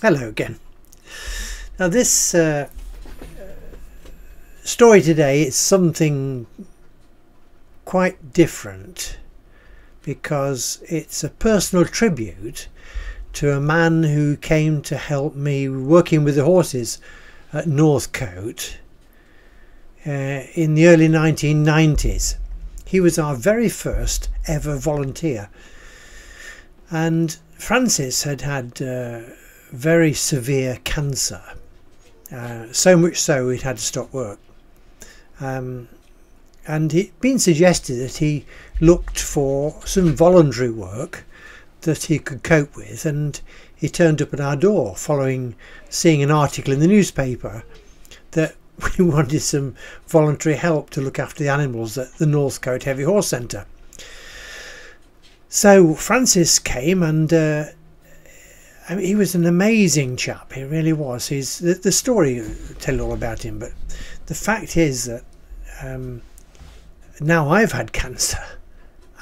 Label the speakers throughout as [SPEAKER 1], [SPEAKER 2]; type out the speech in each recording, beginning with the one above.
[SPEAKER 1] Hello again. Now this story today is something quite different because it's a personal tribute to a man who came to help me working with the horses at Northcote in the early 1990s. He was our very first ever volunteer, and Francis had very severe cancer, so much so he'd had to stop work, and it'd been suggested that he looked for some voluntary work that he could cope with, and he turned up at our door following seeing an article in the newspaper that we wanted some voluntary help to look after the animals at the Northcote Heavy Horse Centre. So Francis came, and I mean, he was an amazing chap. He really was. The story will tell you all about him, but the fact is that now I've had cancer,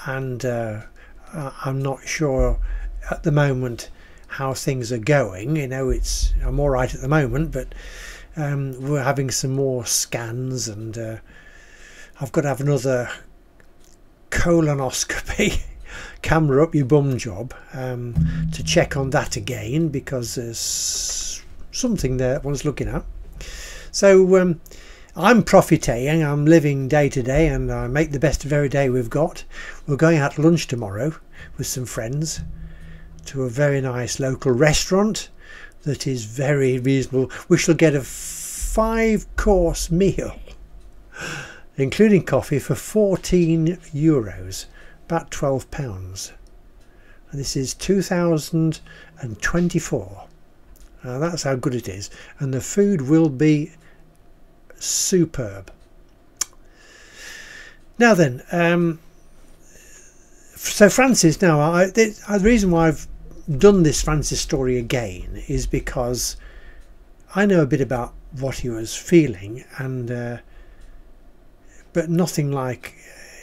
[SPEAKER 1] and I'm not sure at the moment how things are going. You know, I'm all right at the moment, but we're having some more scans, and I've got to have another colonoscopy camera up your bum job to check on that again, because there's something there one's looking at. So I'm profiteering, I'm living day to day, and I make the best of every day we've got. We're going out to lunch tomorrow with some friends to a very nice local restaurant that is very reasonable. We shall get a 5-course meal including coffee for €14, about £12, and this is 2024. Now that's how good it is, and the food will be superb. Now then, so Francis, now the reason why I've done this Francis story again is because I know a bit about what he was feeling, and but nothing like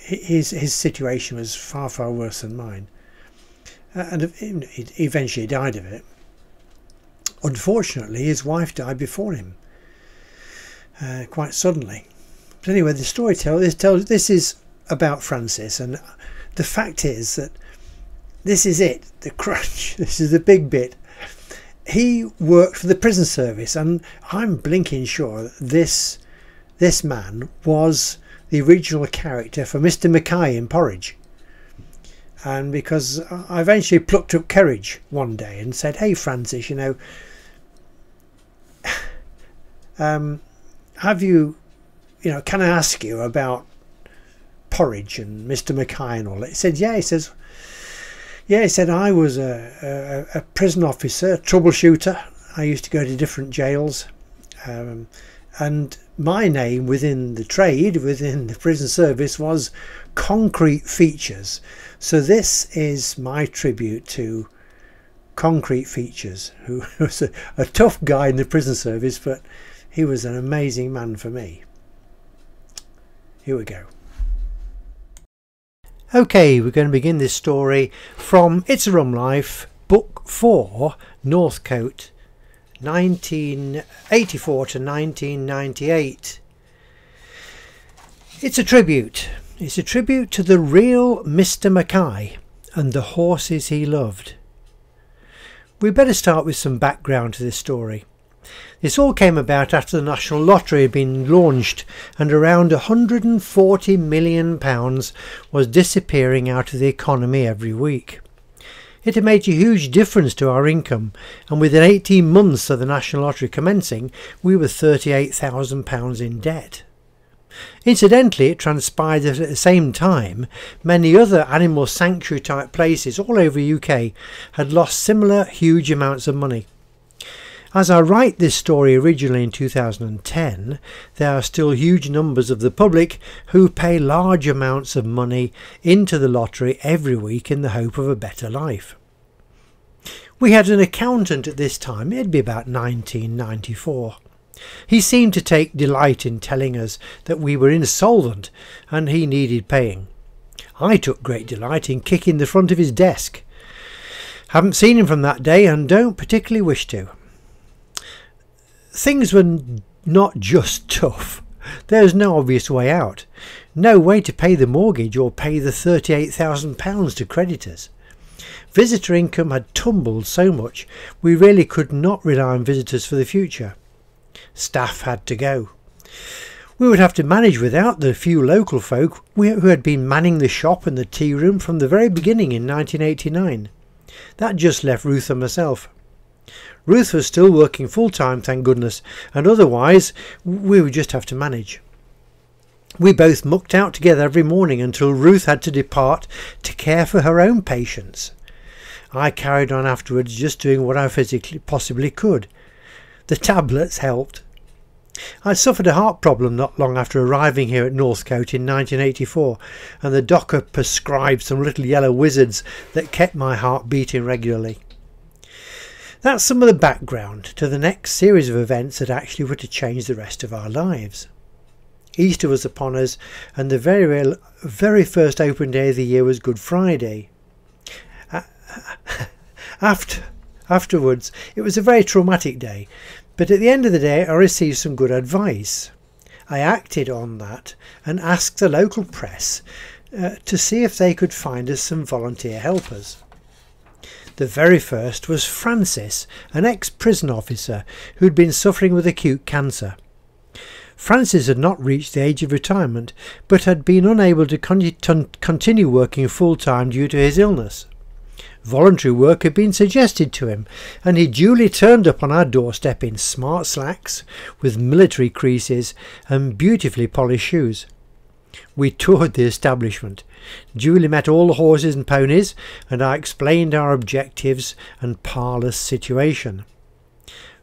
[SPEAKER 1] his situation was far worse than mine, and he eventually died of it. Unfortunately, his wife died before him, quite suddenly. But anyway, the storyteller this is about Francis, and the fact is that this is it, the crunch. This is the big bit. He worked for the prison service, and I'm blinking sure that this man was the original character for Mr. Mackay in Porridge. And because I eventually plucked up courage one day and said, "Hey Francis, you know, have you know, can I ask you about Porridge and Mr. Mackay and all that?" He said, "Yeah." He says, "Yeah," he said, "I was a prison officer, troubleshooter. I used to go to different jails, and my name within the trade, within the prison service, was Concrete Features. So this is my tribute to Concrete Features, who was a tough guy in the prison service, but he was an amazing man for me." Here we go. Okay, we're going to begin this story from It's a Rum Life, Book 4, Northcote, 1984 to 1998. It's a tribute. It's a tribute to the real Mr. Mackay and the horses he loved. We better start with some background to this story. This all came about after the National Lottery had been launched, and around £140 million was disappearing out of the economy every week. It had made a huge difference to our income, and within 18 months of the National Lottery commencing, we were £38,000 in debt. Incidentally, it transpired that at the same time, many other animal sanctuary type places all over the UK had lost similar huge amounts of money. As I write this story originally in 2010, there are still huge numbers of the public who pay large amounts of money into the lottery every week in the hope of a better life. We had an accountant at this time. It'd be about 1994. He seemed to take delight in telling us that we were insolvent and he needed paying. I took great delight in kicking the front of his desk. Haven't seen him from that day and don't particularly wish to. things were not just tough. There was no obvious way out. No way to pay the mortgage or pay the £38,000 to creditors. Visitor income had tumbled so much we really could not rely on visitors for the future. Staff had to go. We would have to manage without the few local folk who had been manning the shop and the tea room from the very beginning in 1989. That just left Ruth and myself. Ruth was still working full-time, thank goodness, and otherwise we would just have to manage. We both mucked out together every morning until Ruth had to depart to care for her own patients. I carried on afterwards, just doing what I physically possibly could. The tablets helped. I suffered a heart problem not long after arriving here at Northcote in 1984, and the doctor prescribed some little yellow wizards that kept my heart beating regularly. That's some of the background to the next series of events that actually were to change the rest of our lives. Easter was upon us, and the very first open day of the year was Good Friday. Afterwards, it was a very traumatic day, but at the end of the day I received some good advice. I acted on that and asked the local press to see if they could find us some volunteer helpers. The very first was Francis, an ex-prison officer who'd been suffering with acute cancer. Francis had not reached the age of retirement, but had been unable to continue working full-time due to his illness. Voluntary work had been suggested to him, and he duly turned up on our doorstep in smart slacks with military creases and beautifully polished shoes. We toured the establishment, duly met all the horses and ponies, and I explained our objectives and parlous situation.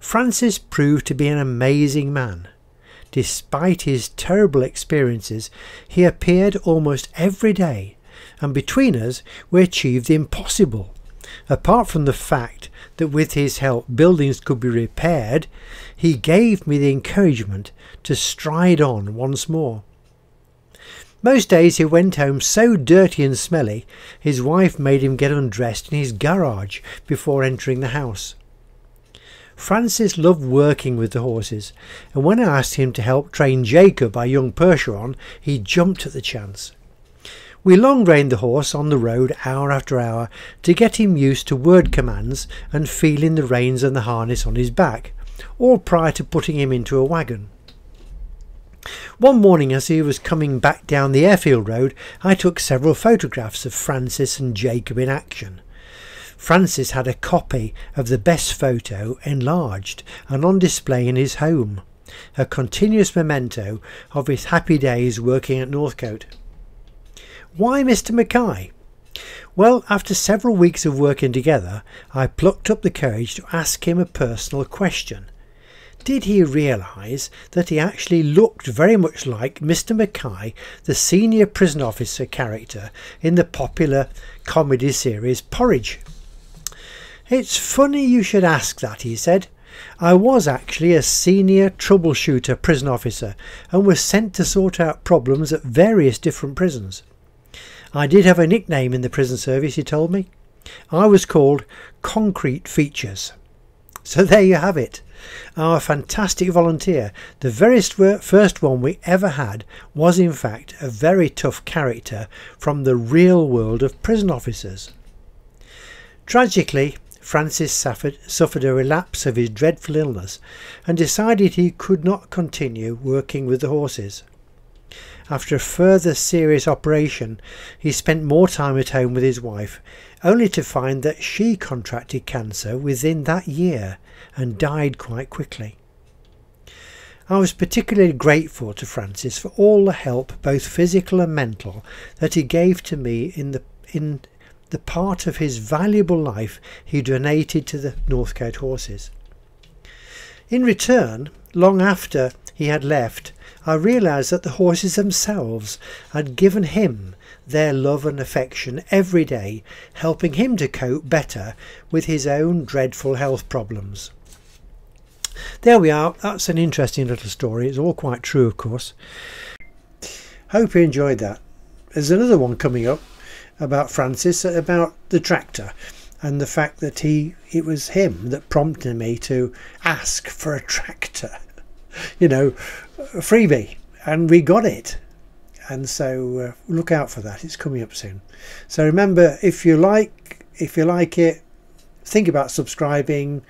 [SPEAKER 1] Francis proved to be an amazing man. Despite his terrible experiences, he appeared almost every day, and between us we achieved the impossible. Apart from the fact that with his help buildings could be repaired, he gave me the encouragement to stride on once more. Most days he went home so dirty and smelly, his wife made him get undressed in his garage before entering the house. Francis loved working with the horses, and when I asked him to help train Jacob, our young Percheron, he jumped at the chance. We long-reined the horse on the road hour after hour to get him used to word commands and feeling the reins and the harness on his back, all prior to putting him into a wagon. One morning as he was coming back down the airfield road, I took several photographs of Francis and Jacob in action. Francis had a copy of the best photo enlarged and on display in his home, a continuous memento of his happy days working at Northcote. Why Mr. Mackay? Well, after several weeks of working together, I plucked up the courage to ask him a personal question. Did he realise that he actually looked very much like Mr. Mackay, the senior prison officer character in the popular comedy series Porridge? It's funny you should ask that, he said. I was actually a senior troubleshooter prison officer and was sent to sort out problems at various different prisons. I did have a nickname in the prison service, he told me. I was called Concrete Features. So there you have it. Our fantastic volunteer, the very first one we ever had, was in fact a very tough character from the real world of prison officers. Tragically, Francis suffered a relapse of his dreadful illness and decided he could not continue working with the horses. After a further serious operation, he spent more time at home with his wife, only to find that she contracted cancer within that year and died quite quickly. I was particularly grateful to Francis for all the help, both physical and mental, that he gave to me in the part of his valuable life he donated to the Northcote horses. In return, long after he had left, I realised that the horses themselves had given him their love and affection every day, helping him to cope better with his own dreadful health problems. There we are. That's an interesting little story. It's all quite true, of course. Hope you enjoyed that. There's another one coming up about Francis, about the tractor, and the fact that it was him that prompted me to ask for a tractor, you know, a freebie, and we got it. And so look out for that, it's coming up soon. So remember, if you like it, think about subscribing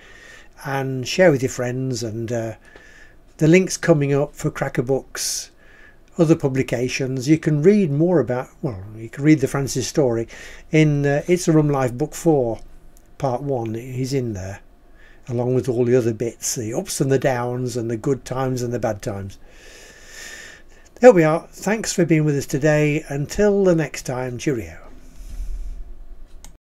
[SPEAKER 1] and share with your friends, and the links coming up for Cracker Books, other publications. You can read more about, well, you can read the Francis story in It's a Rum Life Book 4 Part 1. He's in there along with all the other bits, the ups and the downs and the good times and the bad times. There we are. Thanks for being with us today. Until the next time, cheerio.